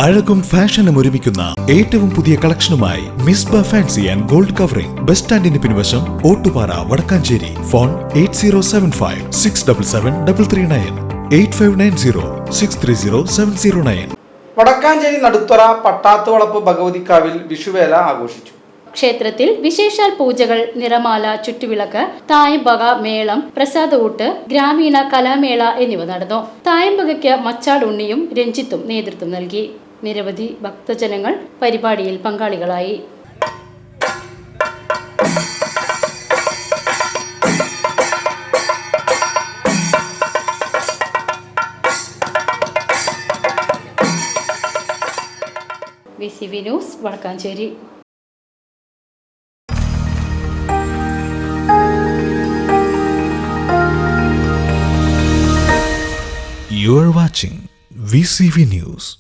അഴകും ഫാഷനും ഒരുമിക്കുന്ന ഏറ്റവും പുതിയ കളക്ഷനുമായി Misba fancy and gold covering bus സ്റ്റാൻഡിന് പിൻവശം ഓട്ടുപാറ വടക്കാഞ്ചേരി. ഫോൺ 8075677339 8590630709. വടക്കാഞ്ചേരി നടുത്തറ പട്ടാത്തുവളപ്പ് ഭഗവതിക്കാവിൽ വിഷുവേല ആഘോഷിച്ചു. ക്ഷേത്രത്തിൽ വിശേഷാൽ പൂജകൾ, നിറമാല, ചുറ്റുവിളക്ക്, തായമ്പക, മേളം, പ്രസാദഊട്ട്, ഗ്രാമീണ കലാമേള എന്നിവ നടന്നു. തായമ്പകയ്ക്ക് മച്ചാട് ഉണ്ണിയും രഞ്ജിത്തും നേതൃത്വം നൽകി. നിരവധി ഭക്തജനങ്ങൾ പരിപാടിയിൽ പങ്കാളികളായി. VCV news Vadakkanchery. You are watching VCV News.